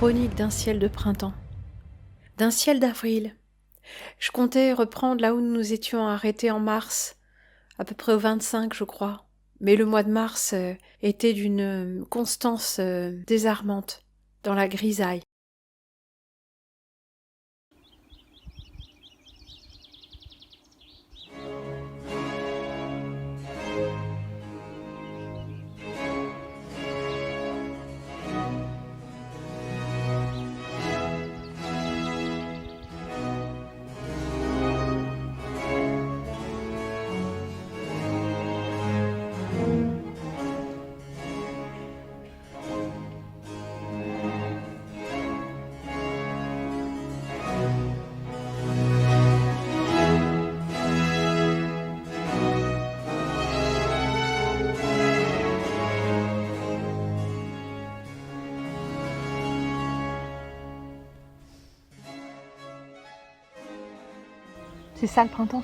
chronique d'un ciel de printemps, d'un ciel d'avril. Je comptais reprendre là où nous étions arrêtés en mars, à peu près au 25 je crois. Mais le mois de mars était d'une constance désarmante, dans la grisaille. C'est ça le printemps.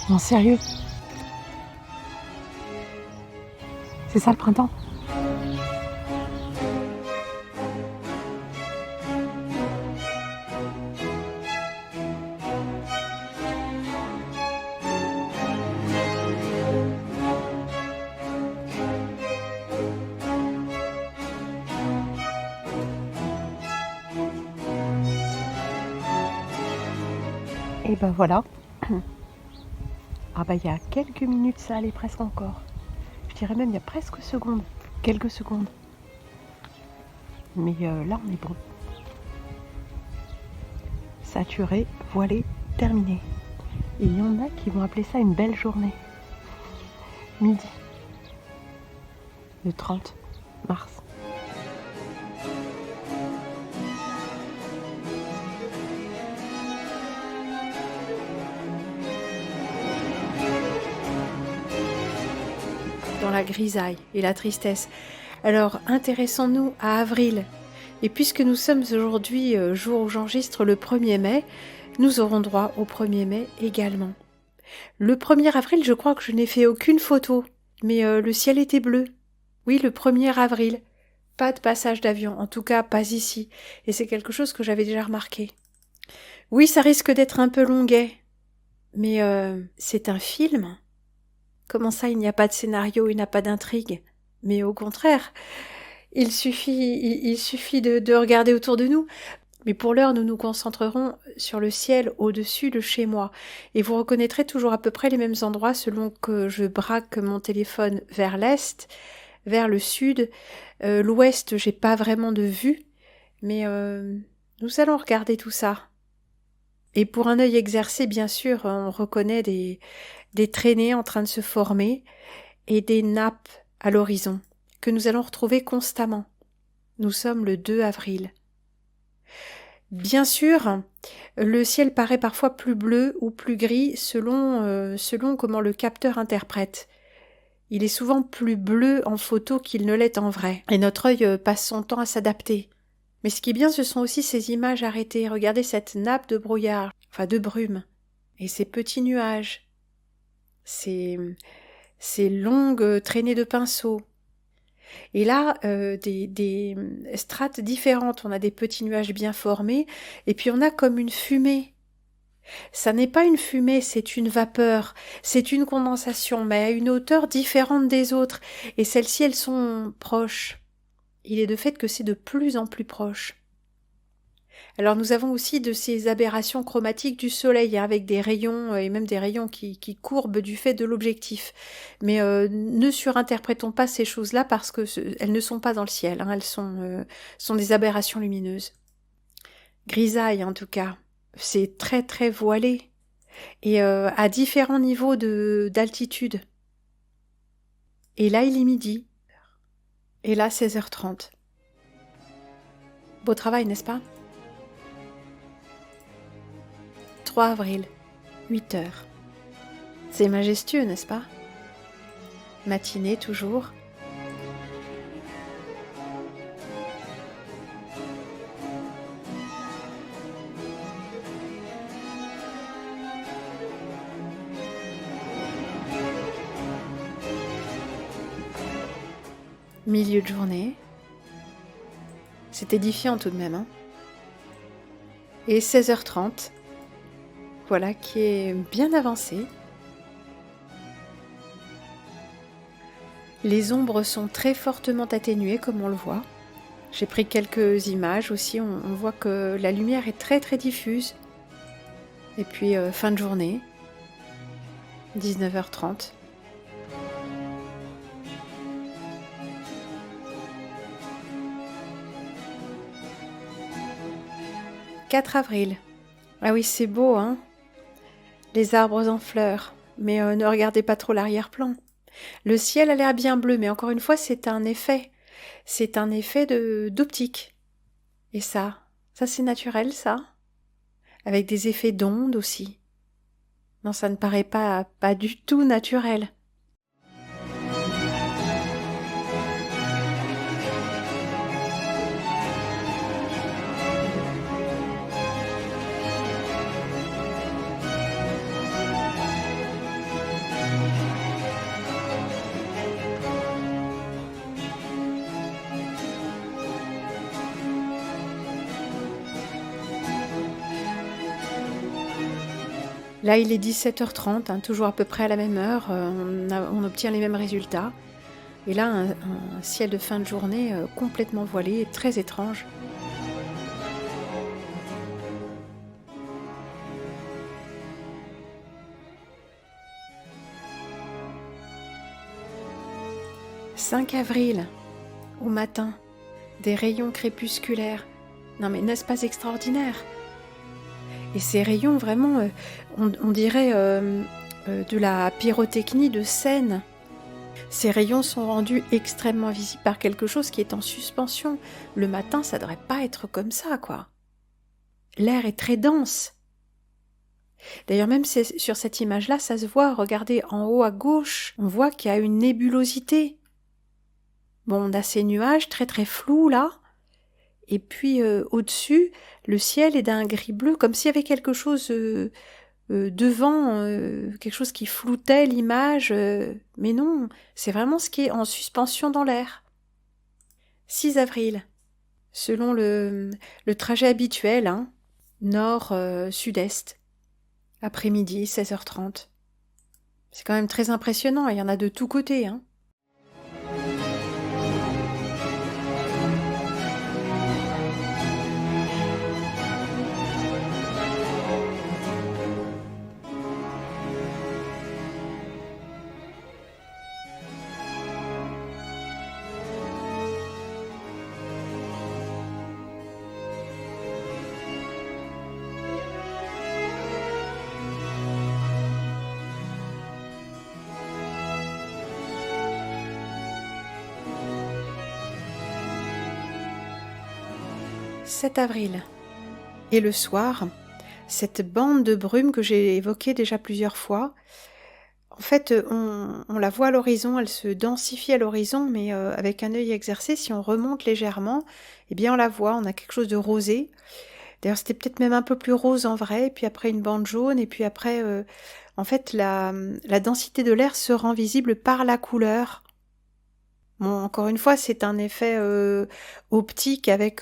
Non, sérieux. C'est ça le printemps. Et ben voilà. Ah bah il y a quelques minutes ça allait presque encore. Je dirais même il y a presque secondes. Quelques secondes. Mais là on est bon. Saturé, voilé, terminé. Et il y en a qui vont appeler ça une belle journée. Midi. Le 30 mars. Dans la grisaille et la tristesse. Alors, intéressons-nous à avril. Et puisque nous sommes aujourd'hui, jour où j'enregistre le 1er mai, nous aurons droit au 1er mai également. Le 1er avril, je crois que je n'ai fait aucune photo, mais le ciel était bleu. Oui, le 1er avril. Pas de passage d'avion, en tout cas pas ici, et c'est quelque chose que j'avais déjà remarqué. Oui, ça risque d'être un peu longuet, mais c'est un film. Comment ça, il n'y a pas de scénario, il n'y a pas d'intrigue? Mais au contraire, il suffit de regarder autour de nous. Mais pour l'heure, nous nous concentrerons sur le ciel au-dessus de chez moi. Et vous reconnaîtrez toujours à peu près les mêmes endroits selon que je braque mon téléphone vers l'est, vers le sud. L'ouest, j'ai pas vraiment de vue, mais nous allons regarder tout ça. Et pour un œil exercé, bien sûr, on reconnaît des traînées en train de se former et des nappes à l'horizon que nous allons retrouver constamment. Nous sommes le 2 avril. Bien sûr, le ciel paraît parfois plus bleu ou plus gris selon comment le capteur interprète. Il est souvent plus bleu en photo qu'il ne l'est en vrai, et notre œil passe son temps à s'adapter. Mais ce qui est bien, ce sont aussi ces images arrêtées. Regardez cette nappe de brouillard, enfin de brume, et ces petits nuages, ces longues traînées de pinceaux. Et là, des strates différentes. On a des petits nuages bien formés, et puis on a comme une fumée. Ça n'est pas une fumée, c'est une vapeur, c'est une condensation, mais à une hauteur différente des autres. Et celles-ci, elles sont proches. Il est de fait que c'est de plus en plus proche. Alors nous avons aussi de ces aberrations chromatiques du soleil, avec des rayons, et même des rayons qui courbent du fait de l'objectif. Mais ne surinterprétons pas ces choses-là parce que elles ne sont pas dans le ciel, elles sont des aberrations lumineuses. Grisaille en tout cas, c'est très très voilé, et à différents niveaux d'altitude. Et là il est midi, et là 16h30. Beau travail, n'est-ce pas ? 3 avril, 8h. C'est majestueux, n'est-ce pas ? Matinée toujours. milieu de journée. C'est édifiant tout de même, hein. Et 16h30, voilà, qui est bien avancé. Les ombres sont très fortement atténuées, comme on le voit. J'ai pris quelques images aussi, on voit que la lumière est très très diffuse. Et puis fin de journée, 19h30. « 4 avril. Ah oui, c'est beau, hein? Les arbres en fleurs. Mais ne regardez pas trop l'arrière-plan. Le ciel a l'air bien bleu, mais encore une fois, c'est un effet. C'est un effet d'optique. Et ça c'est naturel, ça? Avec des effets d'ondes aussi. Non, ça ne paraît pas du tout naturel. Là, il est 17h30, hein, toujours à peu près à la même heure, on obtient les mêmes résultats. Et là, un ciel de fin de journée complètement voilé, très étrange. « 5 avril, au matin, des rayons crépusculaires. Non mais n'est-ce pas extraordinaire ? Et ces rayons, vraiment, on dirait de la pyrotechnie de scène. Ces rayons sont rendus extrêmement visibles par quelque chose qui est en suspension. Le matin, ça ne devrait pas être comme ça, quoi. L'air est très dense. D'ailleurs, même sur cette image-là, ça se voit, regardez, en haut à gauche, on voit qu'il y a une nébulosité. Bon, on a ces nuages très très flous, là. Et puis au-dessus, le ciel est d'un gris-bleu, comme s'il y avait quelque chose devant, quelque chose qui floutait l'image. Mais non, c'est vraiment ce qui est en suspension dans l'air. 6 avril, selon le trajet habituel, hein, nord-sud-est, après-midi, 16h30. C'est quand même très impressionnant, il y en a de tous côtés, hein. « 7 avril. Et le soir, cette bande de brume que j'ai évoquée déjà plusieurs fois, en fait, on la voit à l'horizon, elle se densifie à l'horizon, mais avec un œil exercé, si on remonte légèrement, eh bien on la voit, on a quelque chose de rosé. D'ailleurs, c'était peut-être même un peu plus rose en vrai, et puis après une bande jaune, et puis après, en fait, la densité de l'air se rend visible par la couleur. Bon, encore une fois, c'est un effet optique avec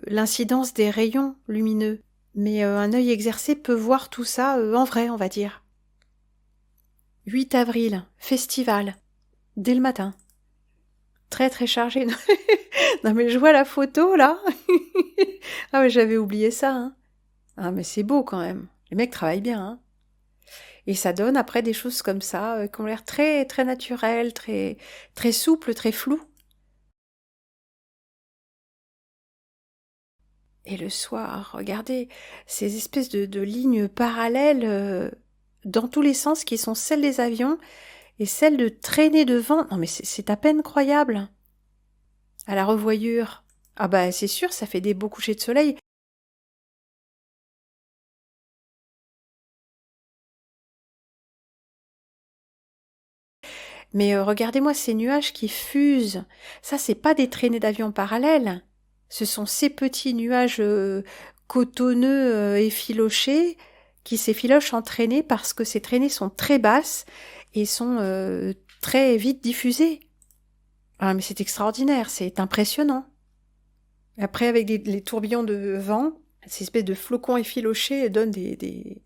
l'incidence des rayons lumineux. Mais un œil exercé peut voir tout ça en vrai, on va dire. 8 avril, festival, dès le matin. Très très chargé. Non mais je vois la photo là. Ah mais j'avais oublié ça. Hein. Ah mais c'est beau quand même. Les mecs travaillent bien. Hein. Et ça donne après des choses comme ça qui ont l'air très très naturelles, très très souples, très floues. Et le soir, regardez ces espèces de lignes parallèles dans tous les sens qui sont celles des avions et celles de traînées de vent. Non mais c'est à peine croyable. À la revoyure. Ah bah c'est sûr, ça fait des beaux couchers de soleil. Mais regardez-moi ces nuages qui fusent. Ça, c'est pas des traînées d'avions parallèles. Ce sont ces petits nuages cotonneux effilochés qui s'effilochent en traînées parce que ces traînées sont très basses et sont très vite diffusées. Ah, mais c'est extraordinaire, c'est impressionnant. Après, avec les tourbillons de vent, ces espèces de flocons effilochés donnent des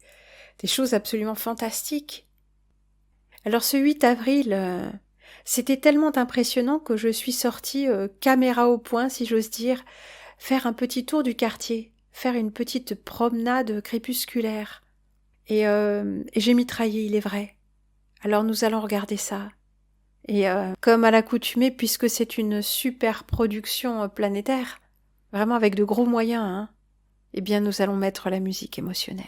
choses absolument fantastiques. Alors ce 8 avril, c'était tellement impressionnant que je suis sortie caméra au point, si j'ose dire, faire un petit tour du quartier, faire une petite promenade crépusculaire. Et j'ai mitraillé, il est vrai. Alors nous allons regarder ça. Et comme à l'accoutumée, puisque c'est une super production planétaire, vraiment avec de gros moyens, hein, eh bien nous allons mettre la musique émotionnelle.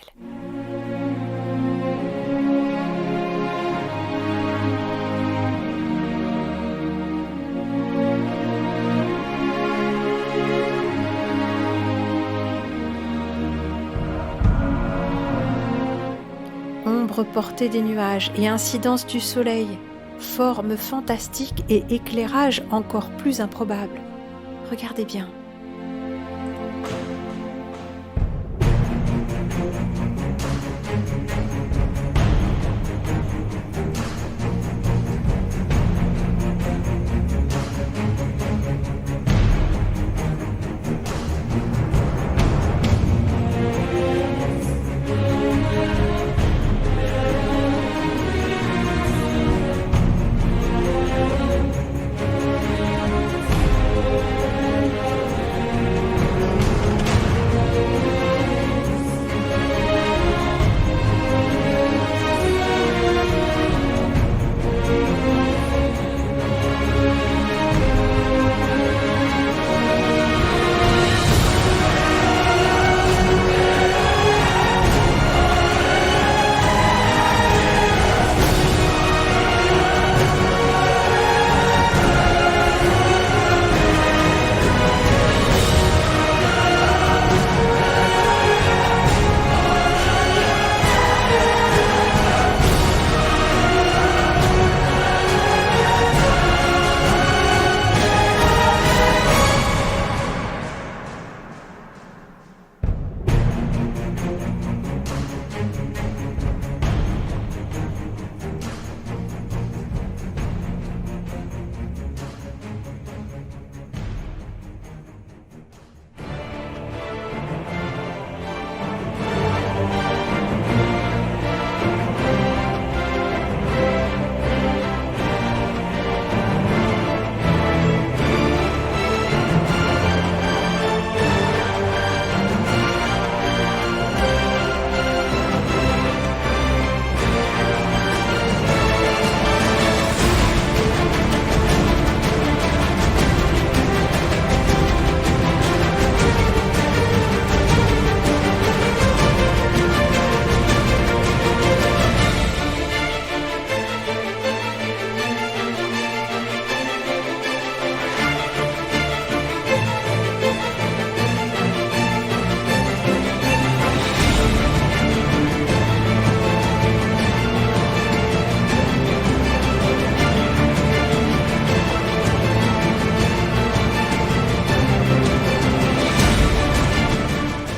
Ombre portée des nuages et incidence du soleil, forme fantastique et éclairage encore plus improbable. Regardez bien.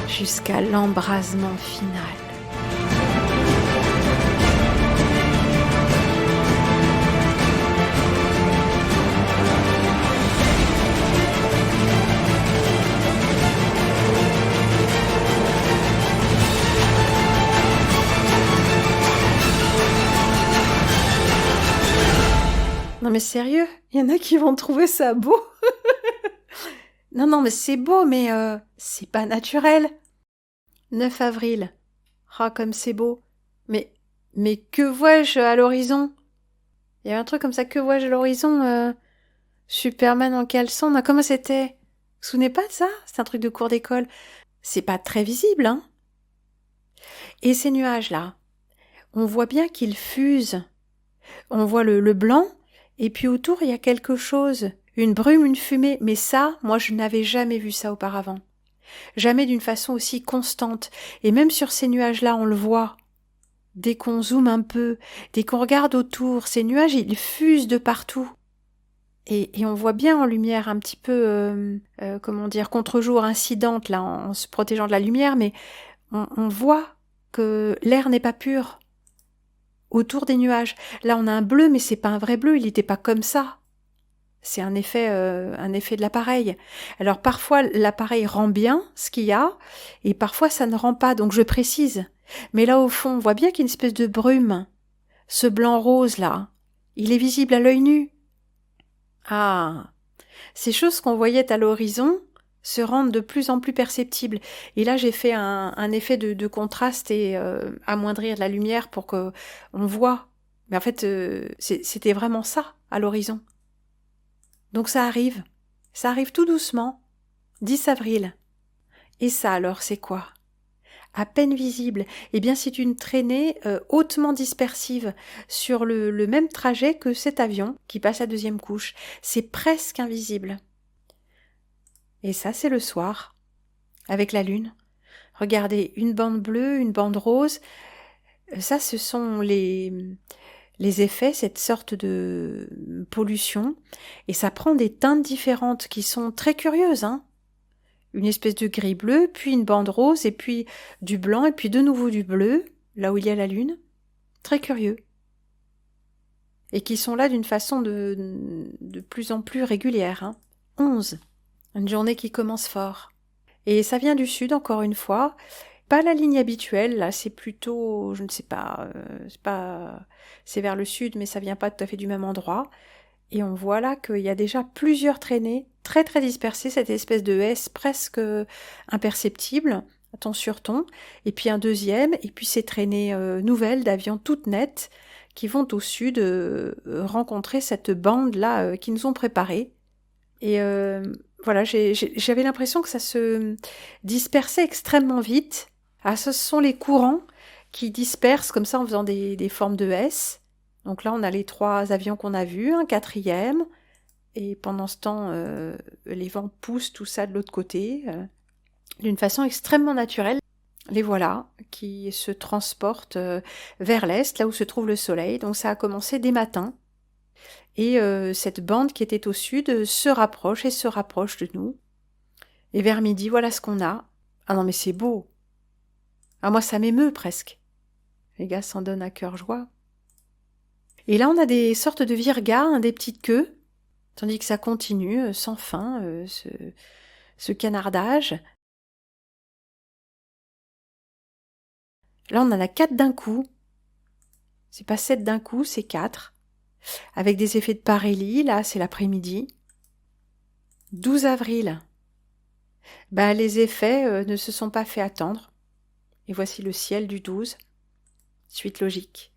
Jusqu'à l'embrasement final. Non mais sérieux, il y en a qui vont trouver ça beau. Non mais c'est beau, mais c'est pas naturel. 9 avril. Ah, comme c'est beau. Mais que vois-je à l'horizon? Il y avait un truc comme ça, que vois-je à l'horizon? Superman en caleçon, non, comment c'était? Vous vous souvenez pas de ça? C'est un truc de cours d'école. C'est pas très visible, hein? Et ces nuages-là, on voit bien qu'ils fusent. On voit le blanc, et puis autour, il y a quelque chose, une brume, une fumée. Mais ça, moi, je n'avais jamais vu ça auparavant. Jamais d'une façon aussi constante. Et même sur ces nuages-là, on le voit. Dès qu'on zoome un peu, dès qu'on regarde autour, ces nuages, ils fusent de partout. Et on voit bien en lumière un petit peu, comment dire, contre-jour incidente, là, en se protégeant de la lumière, mais on voit que l'air n'est pas pur autour des nuages. Là, on a un bleu, mais c'est pas un vrai bleu, il n'était pas comme ça. C'est un effet de l'appareil. Alors parfois l'appareil rend bien ce qu'il y a, et parfois ça ne rend pas, donc je précise. Mais là au fond, on voit bien qu'il y a une espèce de brume. Ce blanc rose là, il est visible à l'œil nu. Ah, ces choses qu'on voyait à l'horizon se rendent de plus en plus perceptibles. Et là j'ai fait un effet de contraste et amoindrir la lumière pour que on voit. Mais en fait, c'était vraiment ça à l'horizon. Donc ça arrive tout doucement, 10 avril. Et ça alors, c'est quoi? À peine visible, eh bien c'est une traînée hautement dispersive sur le même trajet que cet avion qui passe à deuxième couche. C'est presque invisible. Et ça c'est le soir, avec la lune. Regardez, une bande bleue, une bande rose, ça ce sont les effets, cette sorte de pollution, et ça prend des teintes différentes qui sont très curieuses, hein. Une espèce de gris bleu, puis une bande rose, et puis du blanc, et puis de nouveau du bleu, là où il y a la lune. Très curieux. Et qui sont là d'une façon de plus en plus régulière, hein. 11. Une journée qui commence fort. Et ça vient du sud, encore une fois. Pas la ligne habituelle, là, c'est plutôt, je ne sais pas, c'est vers le sud, mais ça vient pas tout à fait du même endroit. Et on voit là qu'il y a déjà plusieurs traînées, très très dispersées, cette espèce de S presque imperceptible, ton sur ton, et puis un deuxième, et puis ces traînées nouvelles d'avions toutes nettes qui vont au sud rencontrer cette bande-là qu'ils nous ont préparée. Et voilà, j'avais l'impression que ça se dispersait extrêmement vite. Ah, ce sont les courants qui dispersent comme ça en faisant des formes de S. Donc là, on a les 3 avions qu'on a vus, un 4e, et pendant ce temps, les vents poussent tout ça de l'autre côté, d'une façon extrêmement naturelle. Les voilà, qui se transportent vers l'est, là où se trouve le soleil. Donc ça a commencé dès matin. Et cette bande qui était au sud se rapproche et se rapproche de nous. Et vers midi, voilà ce qu'on a. Ah non, mais c'est beau. Ah, moi, ça m'émeut presque. Les gars s'en donnent à cœur joie. Et là, on a des sortes de virgas, hein, des petites queues, tandis que ça continue sans fin, ce canardage. Là, on en a 4 d'un coup. C'est pas 7 d'un coup, c'est 4. Avec des effets de parélie, là, c'est l'après-midi. 12 avril. Ben, les effets ne se sont pas fait attendre. Et voici le ciel du 12. Suite logique.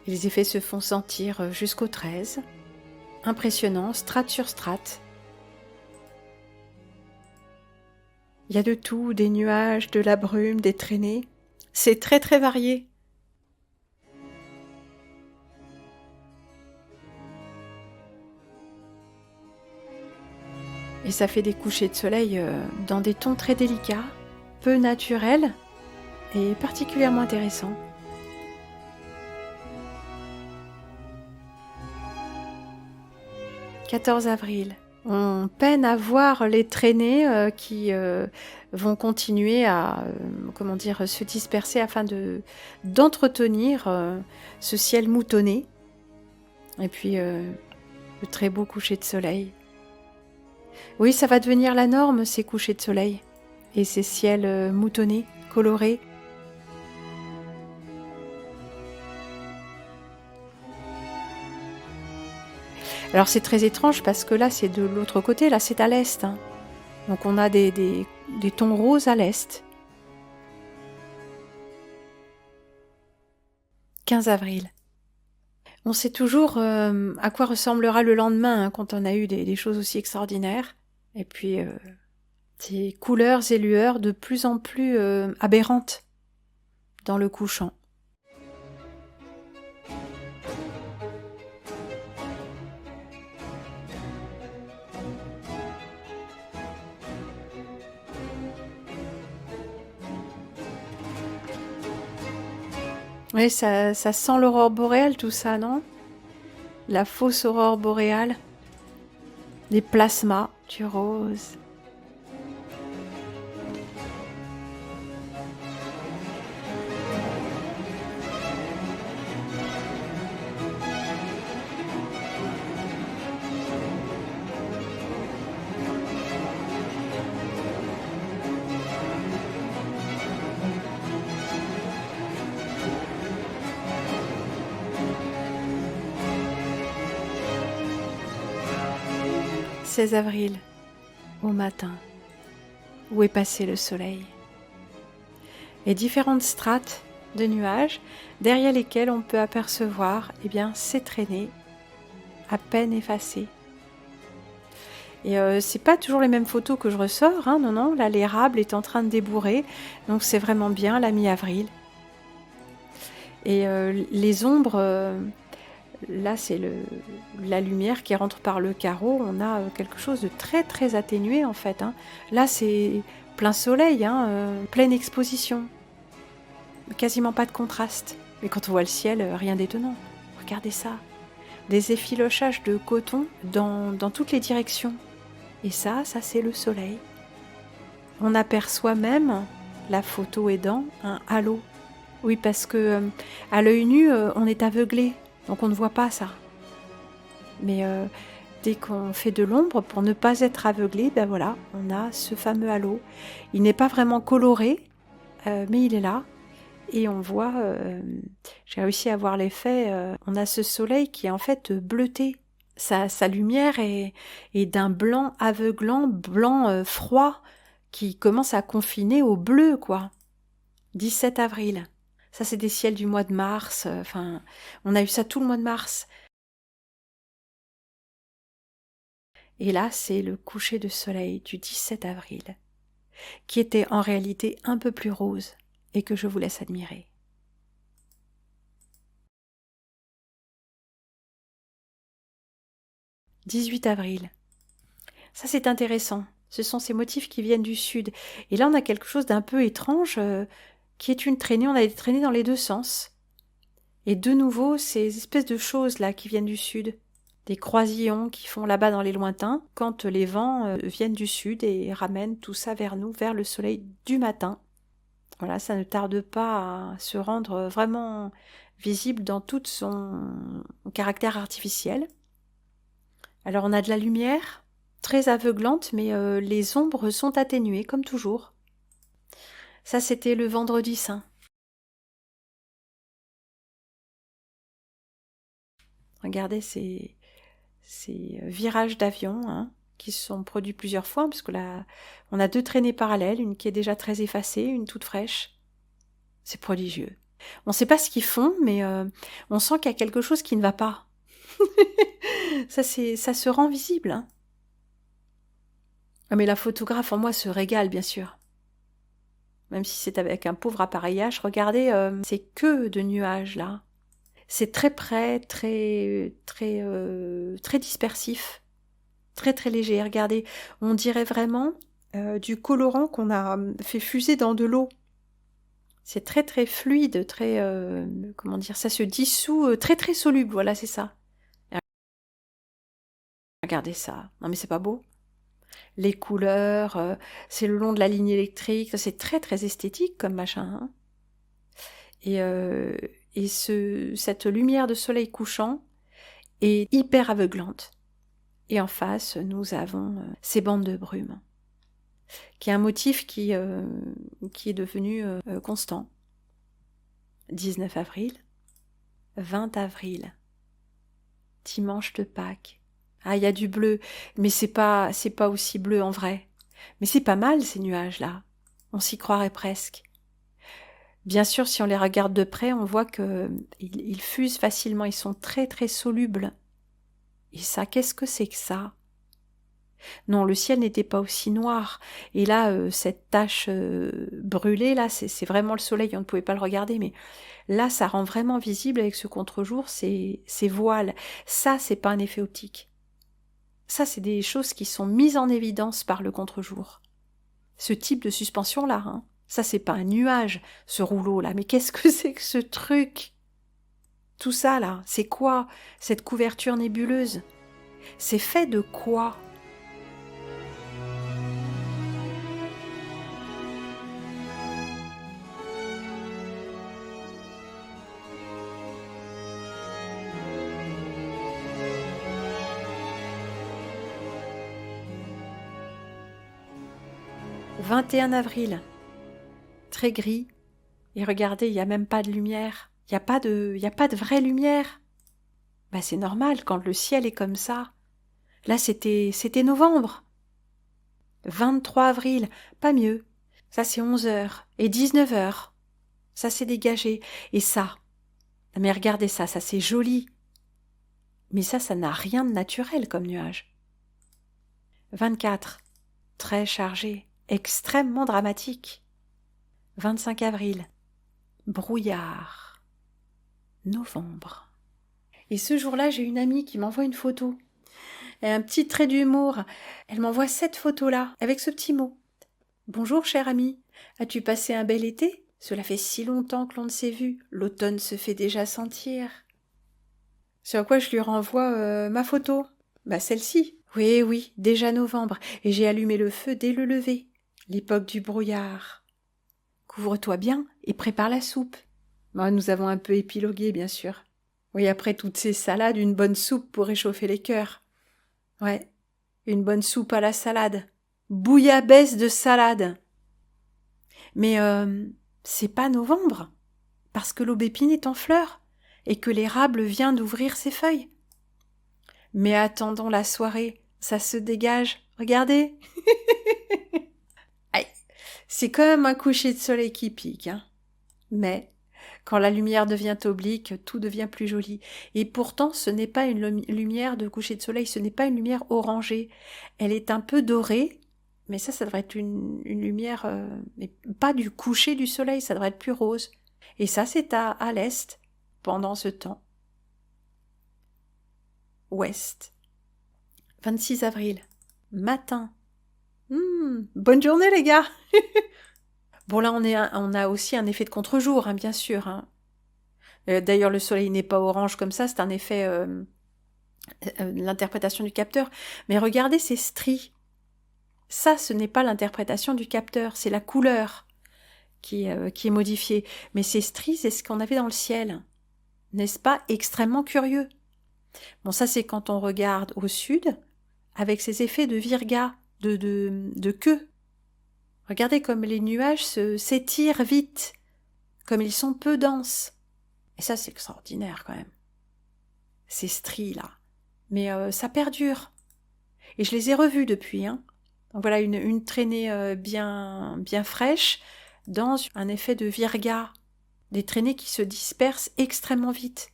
Et les effets se font sentir jusqu'au 13. Impressionnant, strate sur strate. Il y a de tout, des nuages, de la brume, des traînées. C'est très très varié. Et ça fait des couchers de soleil dans des tons très délicats, peu naturels et particulièrement intéressants. « 14 avril. On peine à voir les traînées qui vont continuer à se disperser afin d'entretenir ce ciel moutonné. Et puis le très beau coucher de soleil. Oui, ça va devenir la norme, ces couchers de soleil et ces ciels moutonnés, colorés. Alors c'est très étrange parce que là c'est de l'autre côté, là c'est à l'est, hein. Donc on a des tons roses à l'est. 15 avril. On sait toujours à quoi ressemblera le lendemain hein, quand on a eu des choses aussi extraordinaires. Et puis ces couleurs et lueurs de plus en plus aberrantes dans le couchant. Oui, ça sent l'aurore boréale tout ça, non? La fausse aurore boréale. Des plasmas du rose. 16 avril, au matin, où est passé le soleil. Et différentes strates de nuages, derrière lesquelles on peut apercevoir ces traînées à peine effacées. Et c'est pas toujours les mêmes photos que je ressors, hein, non, là l'érable est en train de débourrer, donc c'est vraiment bien la mi-avril. Et les ombres, là c'est la lumière qui rentre par le carreau, on a quelque chose de très très atténué en fait, hein. Là c'est plein soleil, hein, pleine exposition, quasiment pas de contraste. Mais quand on voit le ciel, rien d'étonnant. Regardez ça, des effilochages de coton dans toutes les directions. Et ça c'est le soleil. On aperçoit même, la photo aidant, un halo. Oui, parce que à l'œil nu, on est aveuglé, donc on ne voit pas ça. Mais dès qu'on fait de l'ombre, pour ne pas être aveuglé, ben voilà, on a ce fameux halo. Il n'est pas vraiment coloré, mais il est là. Et on voit, j'ai réussi à voir l'effet, on a ce soleil qui est en fait bleuté. Sa lumière est d'un blanc aveuglant, blanc froid, qui commence à confiner au bleu, quoi. 17 avril. Ça, c'est des ciels du mois de mars. On a eu ça tout le mois de mars. Et là, c'est le coucher de soleil du 17 avril, qui était en réalité un peu plus rose et que je vous laisse admirer. « 18 avril. Ça, c'est intéressant. Ce sont ces motifs qui viennent du sud. Et là, on a quelque chose d'un peu étrange, qui est une traînée. On a des traînées dans les deux sens. Et de nouveau, ces espèces de choses-là qui viennent du sud. Des croisillons qui font là-bas dans les lointains, quand les vents viennent du sud et ramènent tout ça vers nous, vers le soleil du matin. Voilà, ça ne tarde pas à se rendre vraiment visible dans tout son caractère artificiel. Alors on a de la lumière, très aveuglante, mais les ombres sont atténuées, comme toujours. Ça, c'était le vendredi saint. Regardez ces virages d'avion, hein, qui se sont produits plusieurs fois, parce que là, on a deux traînées parallèles, une qui est déjà très effacée, une toute fraîche. C'est prodigieux. On ne sait pas ce qu'ils font, mais on sent qu'il y a quelque chose qui ne va pas. Ça se rend visible, hein. Ah, mais la photographe en moi se régale, bien sûr. Même si c'est avec un pauvre appareillage, regardez, ces queues de nuages, là. C'est très près, très dispersif, très très léger. Regardez, on dirait vraiment du colorant qu'on a fait fuser dans de l'eau. C'est très très fluide, très comment dire, ça se dissout, très très soluble. Voilà, c'est ça. Regardez ça. Non mais c'est pas beau. Les couleurs, c'est le long de la ligne électrique. C'est très très esthétique comme machin. Hein. Et cette lumière de soleil couchant est hyper aveuglante. Et en face, nous avons ces bandes de brume, qui est un motif qui est devenu constant. 19 avril, 20 avril, dimanche de Pâques. Ah, il y a du bleu, mais c'est pas aussi bleu en vrai. Mais c'est pas mal ces nuages-là. On s'y croirait presque. Bien sûr, si on les regarde de près, on voit qu'ils fusent facilement, ils sont très très solubles. Et ça, qu'est-ce que c'est que ça ? Non, le ciel n'était pas aussi noir. Et là, cette tache brûlée, là, c'est vraiment le soleil, on ne pouvait pas le regarder, mais là, ça rend vraiment visible avec ce contre-jour ces voiles. Ça, c'est pas un effet optique. Ça, c'est des choses qui sont mises en évidence par le contre-jour. Ce type de suspension-là, hein. Ça, c'est pas un nuage, ce rouleau-là. Mais qu'est-ce que c'est que ce truc ? Tout ça, là, c'est quoi, cette couverture nébuleuse ? C'est fait de quoi ? « 21 avril, très gris, et regardez, il n'y a même pas de lumière, il n'y a pas de vraie lumière. Ben, c'est normal quand le ciel est comme ça. Là, c'était novembre. 23 avril, pas mieux. Ça, c'est 11h et 19h. Ça s'est dégagé. Et ça, mais regardez ça, ça c'est joli. Mais ça n'a rien de naturel comme nuage. 24, très chargé, extrêmement dramatique. 25 avril, brouillard. Novembre. Et ce jour-là, j'ai une amie qui m'envoie une photo. Et un petit trait d'humour. Elle m'envoie cette photo-là, avec ce petit mot. Bonjour, chère amie. As-tu passé un bel été ? Cela fait si longtemps que l'on ne s'est vu. L'automne se fait déjà sentir. Sur quoi je lui renvoie ma photo. Celle-ci. Oui, déjà novembre. Et j'ai allumé le feu dès le lever. L'époque du brouillard. Couvre-toi bien et prépare la soupe. Nous avons un peu épilogué, bien sûr. Oui, après toutes ces salades, une bonne soupe pour réchauffer les cœurs. Ouais, une bonne soupe à la salade. Bouillabaisse de salade. Mais c'est pas novembre, parce que l'aubépine est en fleurs et que l'érable vient d'ouvrir ses feuilles. Mais attendons la soirée, ça se dégage. Regardez. Aïe, c'est quand même un coucher de soleil qui pique, hein. Mais quand la lumière devient oblique, tout devient plus joli. Et pourtant, ce n'est pas une lumière de coucher de soleil, ce n'est pas une lumière orangée. Elle est un peu dorée, mais ça devrait être une lumière, mais pas du coucher du soleil, ça devrait être plus rose. Et ça, c'est à l'est, pendant ce temps. Ouest. 26 avril. Matin. Bonne journée, les gars. Bon, là, on a aussi un effet de contre-jour, hein, bien sûr. Hein. D'ailleurs, le soleil n'est pas orange comme ça, c'est un effet, l'interprétation du capteur. Mais regardez ces stries. Ça, ce n'est pas l'interprétation du capteur, c'est la couleur qui est modifiée. Mais ces stries, c'est ce qu'on avait dans le ciel. N'est-ce pas extrêmement curieux? Bon, ça, c'est quand on regarde au sud, avec ces effets de virga, de queue. Regardez comme les nuages s'étirent vite, comme ils sont peu denses. Et ça, c'est extraordinaire quand même. Ces stries-là. Mais ça perdure. Et je les ai revus depuis. Hein. Donc voilà, une traînée bien fraîche dans un effet de virga. Des traînées qui se dispersent extrêmement vite.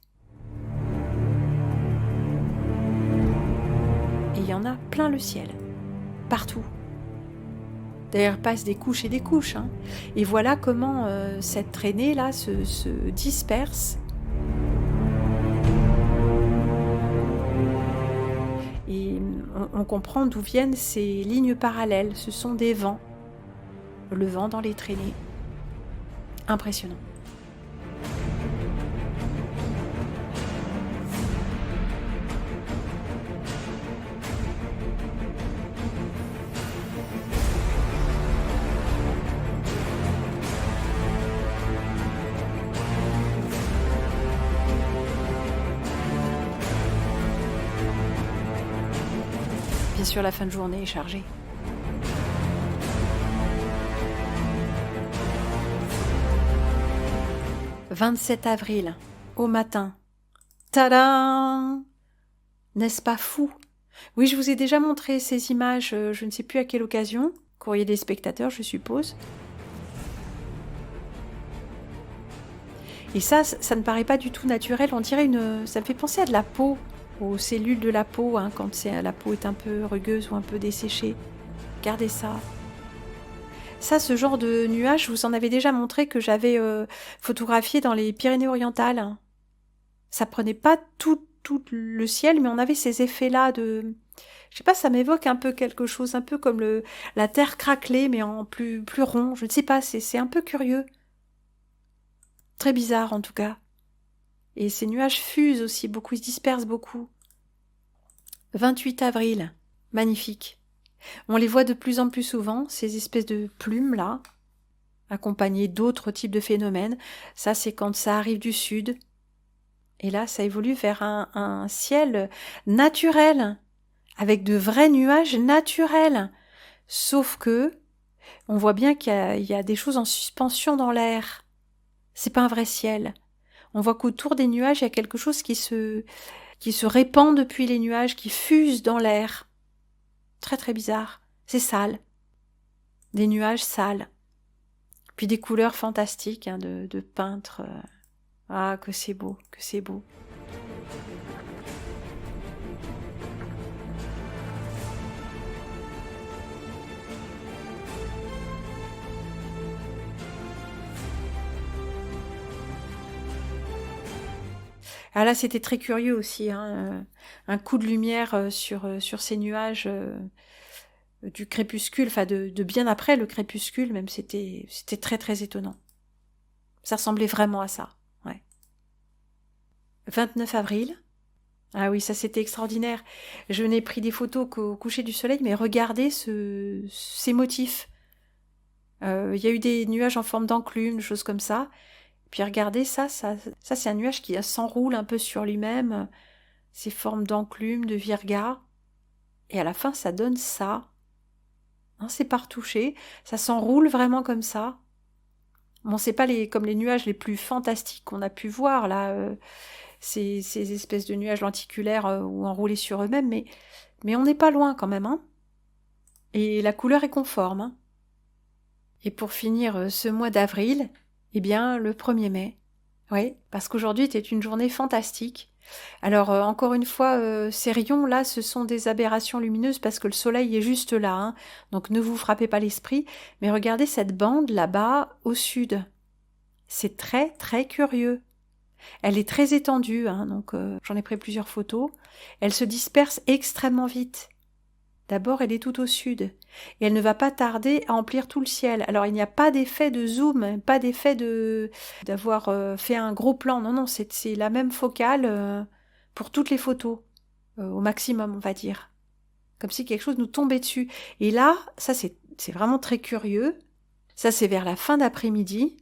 Et il y en a plein le ciel. Partout. D'ailleurs, passe des couches et des couches. Hein. Et voilà comment cette traînée-là se disperse. Et on comprend d'où viennent ces lignes parallèles. Ce sont des vents. Le vent dans les traînées. Impressionnant. Bien sûr, la fin de journée est chargée. « 27 avril, au matin. Tadam ! N'est-ce pas fou ? Oui, je vous ai déjà montré ces images, je ne sais plus à quelle occasion. Courrier des spectateurs, je suppose. Et ça ne paraît pas du tout naturel. On dirait ça me fait penser à de la peau. Aux cellules de la peau, hein, quand la peau est un peu rugueuse ou un peu desséchée. Regardez ça. Ça, ce genre de nuage, je vous en avais déjà montré que j'avais photographié dans les Pyrénées-Orientales. Ça prenait pas tout le ciel, mais on avait ces effets-là de... Je sais pas, ça m'évoque un peu quelque chose, un peu comme la terre craquelée, mais en plus rond. Je ne sais pas, c'est un peu curieux. Très bizarre, en tout cas. Et ces nuages fusent aussi beaucoup, ils se dispersent beaucoup. 28 avril, magnifique. On les voit de plus en plus souvent, ces espèces de plumes-là, accompagnées d'autres types de phénomènes. Ça, c'est quand ça arrive du sud. Et là, ça évolue vers un ciel naturel, avec de vrais nuages naturels. Sauf que, on voit bien qu'il y a des choses en suspension dans l'air. C'est pas un vrai ciel. On voit qu'autour des nuages, il y a quelque chose qui se qui se répand depuis les nuages, qui fuse dans l'air. Très très bizarre. C'est sale. Des nuages sales. Puis des couleurs fantastiques de peintres. Ah, que c'est beau, que c'est beau. Ah là, c'était très curieux aussi, un coup de lumière sur ces nuages du crépuscule, enfin de bien après le crépuscule, même c'était très très étonnant. Ça ressemblait vraiment à ça, ouais. 29 avril. Ah oui, ça c'était extraordinaire. Je n'ai pris des photos qu'au coucher du soleil, mais regardez ces motifs. Il y a eu des nuages en forme d'enclume, des choses comme ça. Puis regardez ça c'est un nuage qui s'enroule un peu sur lui-même, ces formes d'enclume, de virga. Et à la fin, ça donne ça. Hein, c'est pas retouché, ça s'enroule vraiment comme ça. Bon, c'est pas comme les nuages les plus fantastiques qu'on a pu voir, là, ces espèces de nuages lenticulaires ou enroulés sur eux-mêmes, mais on n'est pas loin quand même, hein. Et la couleur est conforme, hein. Et pour finir ce mois d'avril, eh bien, le 1er mai. Oui, parce qu'aujourd'hui était une journée fantastique. Alors, encore une fois, ces rayons-là, ce sont des aberrations lumineuses parce que le soleil est juste là, hein. Donc ne vous frappez pas l'esprit. Mais regardez cette bande là-bas au sud. C'est très, très curieux. Elle est très étendue, hein, donc j'en ai pris plusieurs photos. Elle se disperse extrêmement vite. D'abord, elle est tout au sud, et elle ne va pas tarder à emplir tout le ciel. Alors, il n'y a pas d'effet de zoom, pas d'effet d'avoir fait un gros plan. Non, non, c'est la même focale pour toutes les photos, au maximum, on va dire. Comme si quelque chose nous tombait dessus. Et là, ça, c'est vraiment très curieux. Ça, c'est vers la fin d'après-midi.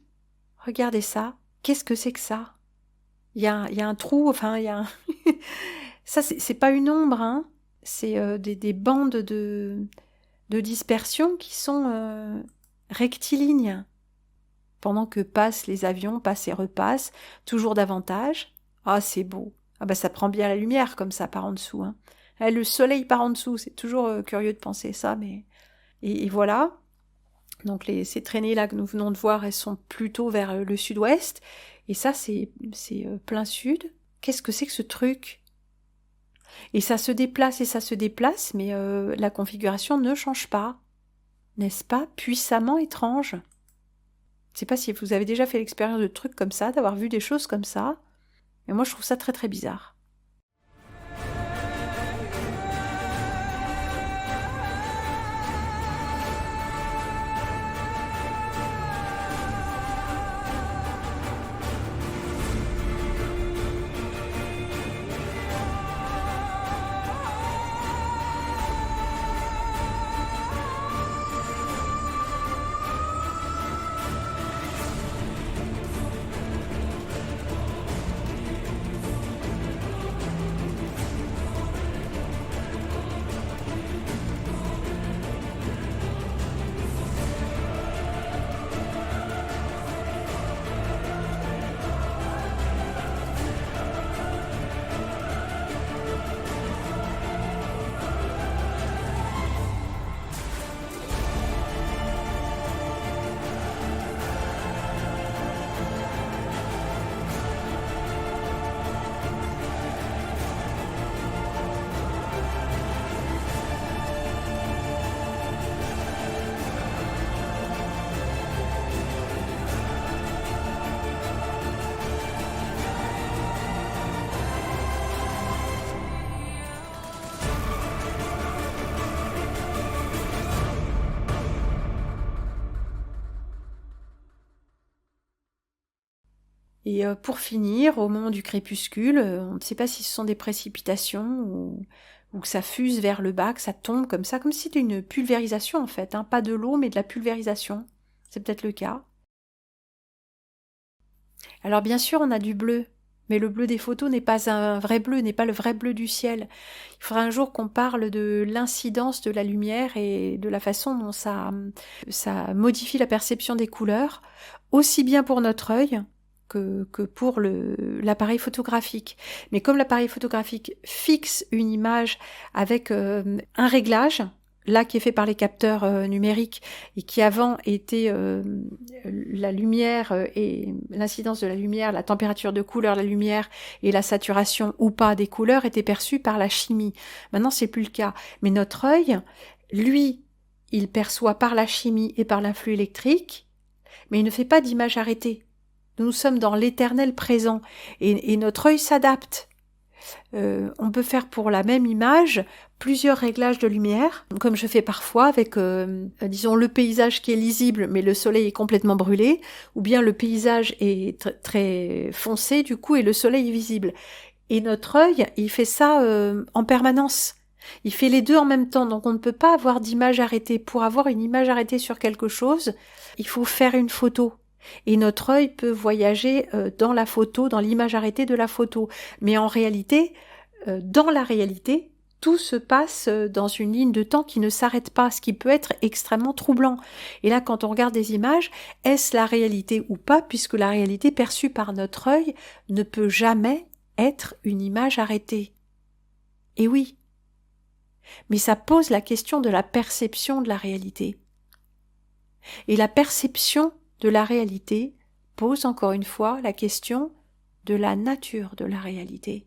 Regardez ça. Qu'est-ce que c'est que ça? Il y a un trou, enfin, il y a un... Ça, c'est pas une ombre, hein. C'est des bandes de dispersion qui sont rectilignes. Pendant que passent les avions, passent et repassent, toujours davantage. Ah, c'est beau. Ah bah ça prend bien la lumière comme ça par en dessous, hein. Le soleil par en dessous, c'est toujours curieux de penser ça, mais... Et voilà. Donc ces traînées-là que nous venons de voir, elles sont plutôt vers le sud-ouest. Et ça, c'est plein sud. Qu'est-ce que c'est que ce truc ? Et ça se déplace, mais la configuration ne change pas. N'est-ce pas puissamment étrange? Je ne sais pas si vous avez déjà fait l'expérience de trucs comme ça, d'avoir vu des choses comme ça. Mais moi, je trouve ça très très bizarre. Et pour finir, au moment du crépuscule, on ne sait pas si ce sont des précipitations ou que ça fuse vers le bas, que ça tombe comme ça, comme si c'était une pulvérisation en fait, hein. Pas de l'eau, mais de la pulvérisation. C'est peut-être le cas. Alors bien sûr, on a du bleu, mais le bleu des photos n'est pas un vrai bleu, n'est pas le vrai bleu du ciel. Il faudra un jour qu'on parle de l'incidence de la lumière et de la façon dont ça modifie la perception des couleurs, aussi bien pour notre œil que pour l'appareil photographique. Mais comme l'appareil photographique fixe une image avec un réglage, là qui est fait par les capteurs numériques et qui avant était la lumière et l'incidence de la lumière, la température de couleur de la lumière et la saturation ou pas des couleurs étaient perçues par la chimie. Maintenant, c'est plus le cas. Mais notre œil, lui, il perçoit par la chimie et par l'influx électrique, mais il ne fait pas d'image arrêtée. Nous sommes dans l'éternel présent et notre œil s'adapte. On peut faire pour la même image plusieurs réglages de lumière, comme je fais parfois avec, disons, le paysage qui est lisible, mais le soleil est complètement brûlé, ou bien le paysage est très foncé, du coup, et le soleil est visible. Et notre œil, il fait ça en permanence. Il fait les deux en même temps, donc on ne peut pas avoir d'image arrêtée. Pour avoir une image arrêtée sur quelque chose, il faut faire une photo. Et notre œil peut voyager dans la photo, dans l'image arrêtée de la photo. Mais en réalité, dans la réalité, tout se passe dans une ligne de temps qui ne s'arrête pas, ce qui peut être extrêmement troublant. Et là, quand on regarde des images, est-ce la réalité ou pas, puisque la réalité perçue par notre œil ne peut jamais être une image arrêtée. Et oui. Mais ça pose la question de la perception de la réalité. Et la perception de la réalité pose encore une fois la question de la nature de la réalité.